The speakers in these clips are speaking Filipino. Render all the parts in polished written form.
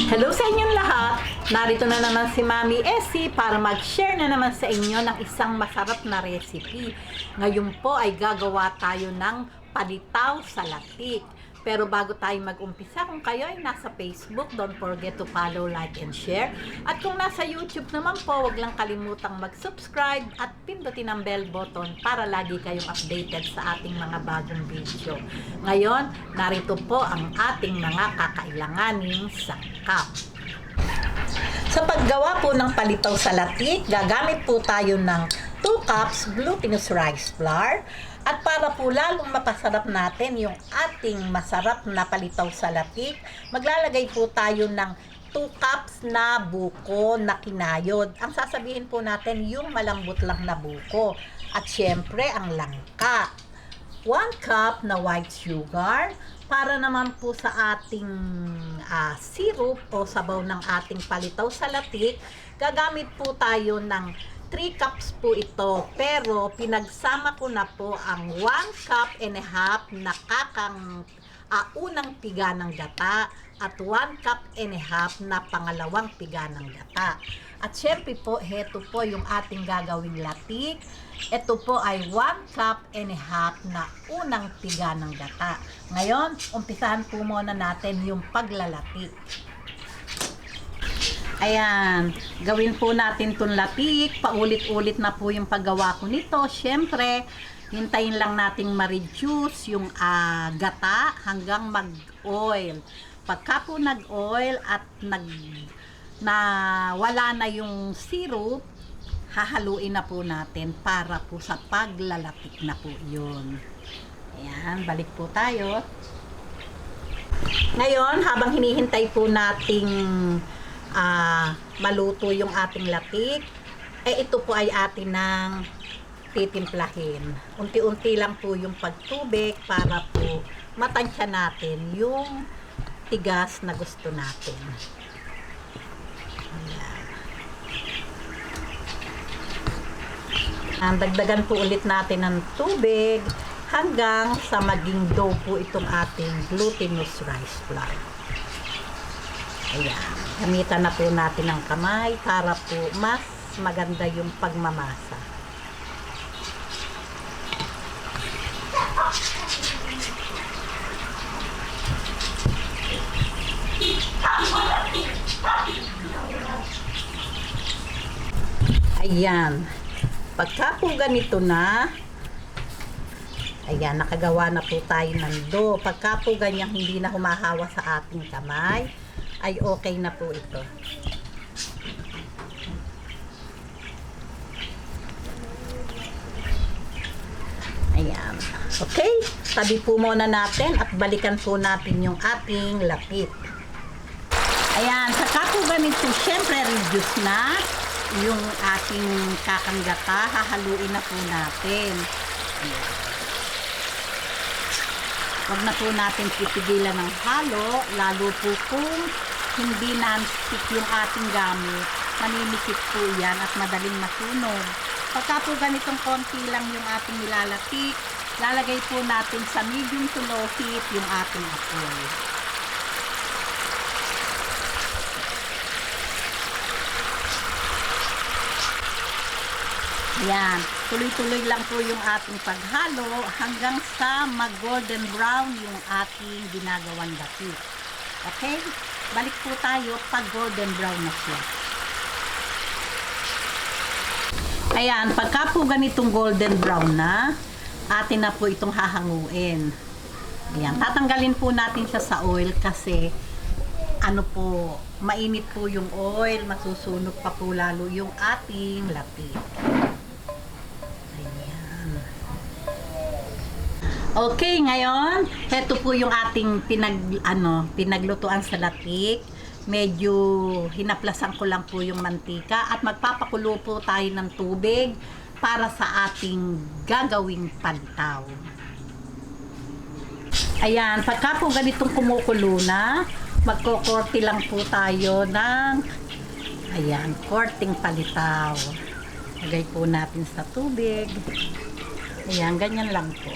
Hello sa inyong lahat! Narito na naman si Mami Essie para mag-share na naman sa inyo ng isang masarap na recipe. Ngayon po ay gagawa tayo ng palitaw sa latik. Pero bago tayo mag-umpisa, kung kayo ay nasa Facebook, don't forget to follow, like, and share. At kung nasa YouTube naman po, wag lang kalimutang mag-subscribe at pindutin ang bell button para lagi kayong updated sa ating mga bagong video. Ngayon, narito po ang ating mga kakailanganing sangkap. Sa paggawa po ng palitaw sa latik, gagamit po tayo ng 2 cups glutinous rice flour. At para po lalong mapasarap natin yung ating masarap na palitaw sa latik, maglalagay po tayo ng 2 cups na buko na kinayod. Ang sasabihin po natin yung malambot lang na buko. At syempre ang langka. 1 cup na white sugar. Para naman po sa ating syrup o sabaw ng ating palitaw sa latik, gagamit po tayo ng 3 cups po ito, pero pinagsama ko na po ang 1 cup and a half na unang piga ng gata at 1 cup and a half na pangalawang piga ng gata. At syempre po, heto po yung ating gagawing latik. Ito po ay 1 cup and a half na unang piga ng gata. Ngayon, umpisahan po muna natin yung paglalatik. Ayan, gawin po natin itong latik. Paulit-ulit na po yung paggawa ko nito. Siyempre, hintayin lang nating ma-reduce yung gata hanggang mag-oil. Pagka po nag-oil at wala na yung syrup, hahaluin na po natin para po sa paglalatik na po yun. Ayan, balik po tayo. Ngayon, habang hinihintay po nating maluto yung ating latik, ito po ay atin ng titimplahin. Unti-unti lang po yung pagtubig para po matansya natin yung tigas na gusto natin. Ayan. Dagdagan po ulit natin ng tubig hanggang sa maging dough po itong ating glutinous rice flour. Ayan. Gamitan na po natin ang kamay para po mas maganda yung pagmamasa. Ayan. Pagka po ganito na, ayan, nakagawa na po tayo ng dough. Pagka po ganyang hindi na humahawa sa ating kamay, ay okay na po ito. Ayan. Okay, tabi po muna natin at balikan po natin yung ating lapit. Ayan, saka po ganito, syempre reduce na yung ating kakanggata, hahaluin na po natin. Ayan. Wag na po natin pipigilan ng halo, lalo po kung hindi non-stick yung ating gamit, manimikit po yan at madaling masunog. Pagka po ganitong konti lang yung ating nilalatik, lalagay po natin sa medium to low heat yung ating apoy. Yan, tuloy-tuloy lang po yung ating paghalo hanggang sa mag-golden brown yung ating ginagawang latik. Okay? Balik po tayo pag golden brown na siya. Ayan, pagka po ganitong golden brown na, atin na po itong hahanguin. Ayan, tatanggalin po natin siya sa oil kasi mainit po yung oil, masusunog pa po lalo yung ating latik. Okay, ngayon, heto po yung ating pinaglutuan sa latik. Medyo hinaplasan ko lang po yung mantika at magpapakulo po tayo ng tubig para sa ating gagawing palitaw. Ayan, pagka po ganitong kumukulo na, magko-korte lang po tayo ng korting palitaw. Lagay po natin sa tubig. Ayan, ganyan lang po.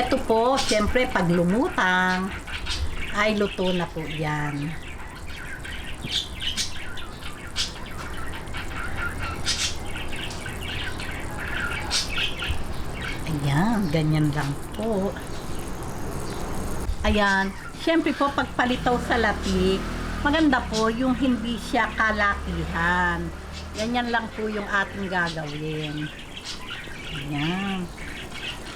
Ito po, syempre pag lumutang, ay luto na po yan. Ayan, ganyan lang po. Ayan, syempre po pag palitaw sa latik, maganda po yung hindi siya kalakihan. Ganyan lang po yung ating gagawin. Ayan.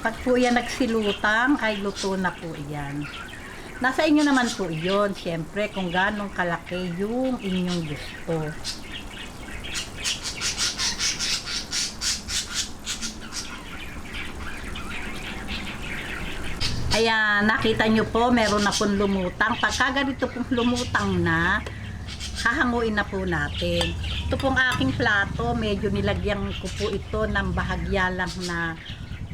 Pag po yan nagsilutang, ay luto na po yan. Nasa inyo naman po yun, syempre, kung ganong kalaki yung inyong gusto. Ayan, nakita nyo po, meron na pong lumutang. Pagka ganito pong lumutang na, hahanguin na po natin. Ito pong aking plato, medyo nilagyan ko po ito ng bahagya lang na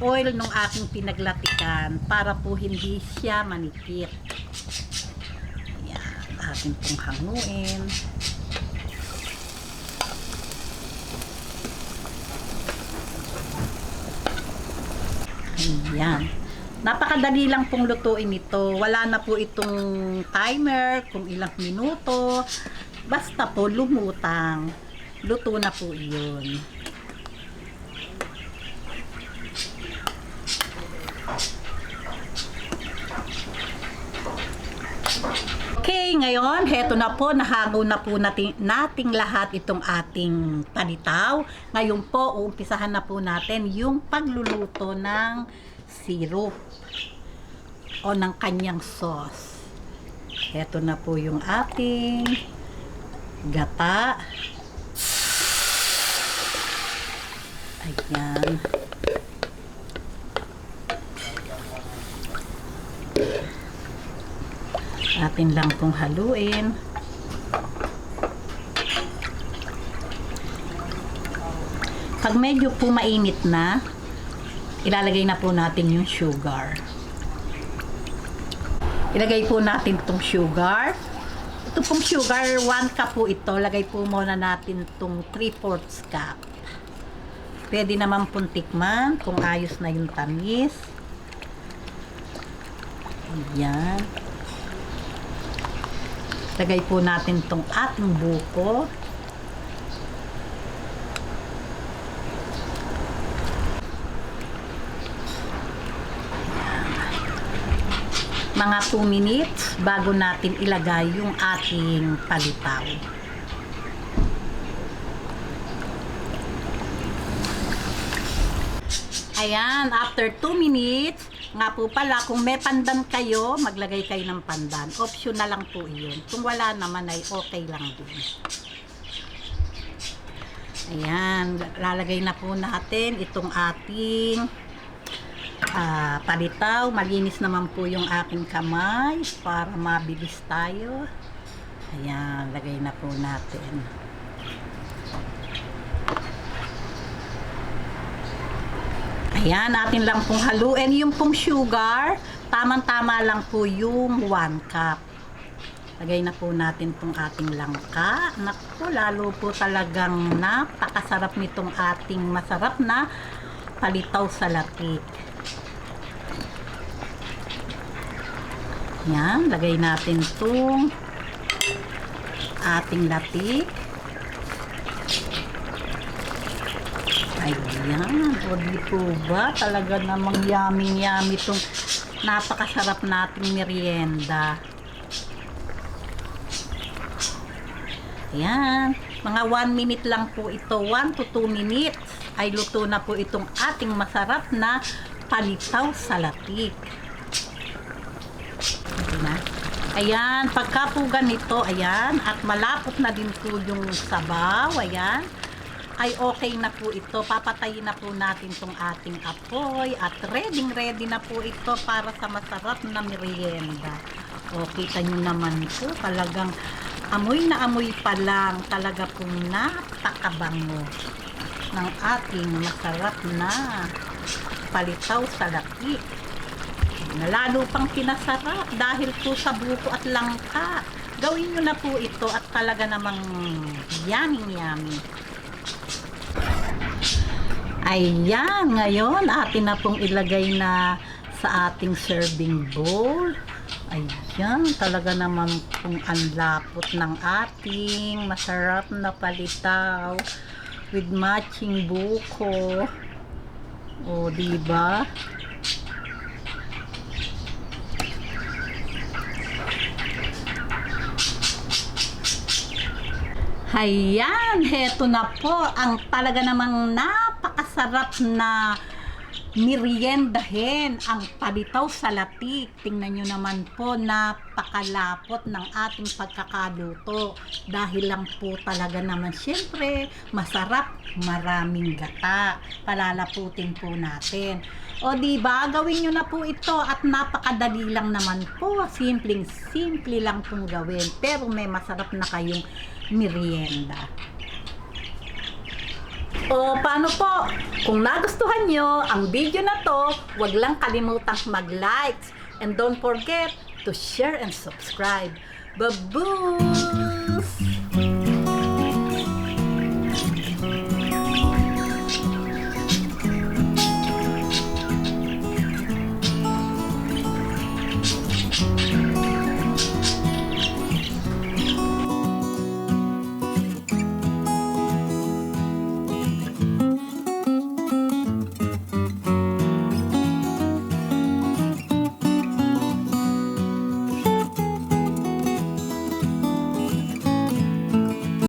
oil ng aking pinaglatikan para po hindi siya manikit. Ayan, ating pong hanguin. Ayan. Napakadali lang pong lutuin ito. Wala na po itong timer kung ilang minuto. Basta po lumutang. Luto na po yun. Okay, ngayon, heto na po, nahango na po nating lahat itong ating panitaw. Ngayon po, uumpisahan na po natin yung pagluluto ng syrup o ng kanyang sauce. Heto na po yung ating gata. Ayan. Atin lang pong haluin. Pag medyo po mainit na, ilalagay na po natin yung sugar. Ilagay po natin itong sugar. Ito pong sugar, 1 cup po ito. Lagay po muna natin itong 3/4 cup. Pwede naman pong tikman kung ayos na yung tamis. Ayan. Lagay po natin itong ating buko. Mga 2 minutes bago natin ilagay yung ating palitaw. Ayan, after 2 minutes, nga po pala, kung may pandan kayo, maglagay kayo ng pandan. Optional lang po iyon. Kung wala naman ay okay lang din. Ayan, lalagay na po natin itong ating palitaw. Malinis naman po yung aking kamay para mabilis tayo. Ayan, lagay na po natin. Ayan, natin lang pong haluin. Yung pong sugar, tamang-tama lang po yung 1 cup. Lagay na po natin itong ating langka. Naku, lalo po talagang napakasarap nitong ating masarap na palitaw sa latik. Yan, lagay natin itong ating latik. Ayan, o di po ba? Talaga namang yummy-yummy itong napakasarap nating merienda. Ayan, mga 1 minute lang po ito, 1 to 2 minutes ay luto na po itong ating masarap na palitaw sa latik. Ayan, pagka po ganito, ayan, at malapot na din po yung sabaw, ayan, ay okay na po ito. Papatayin na po natin itong ating apoy at ready na po ito para sa masarap na merienda. O, kita nyo naman po, talagang amoy na amoy pa lang, talaga pong napakabango ng ating masarap na palitaw sa latik. Lalo pang pinasarap dahil po sa buko at langka. Gawin nyo na po ito at talaga namang yummy. Ayan, ngayon atin na pong ilagay na sa ating serving bowl. Ayan, talaga naman kung ang lapot ng ating masarap na palitaw with matching buko. O, diba? Ayan, heto na po ang talaga namang napakasarap na meriendahin, ang palitaw sa latik. Tingnan nyo naman po, napakalapot ng ating pagkakaluto. Dahil lang po talaga naman, syempre, masarap, maraming gata. Palalaputin po natin. O diba, gawin nyo na po ito at napakadali lang naman po. Simpleng-simple lang pong gawin. Pero may masarap na kayong merienda. O paano po? Kung nagustuhan nyo ang video na to, huwag lang kalimutang mag-likes and don't forget to share and subscribe. Baboos!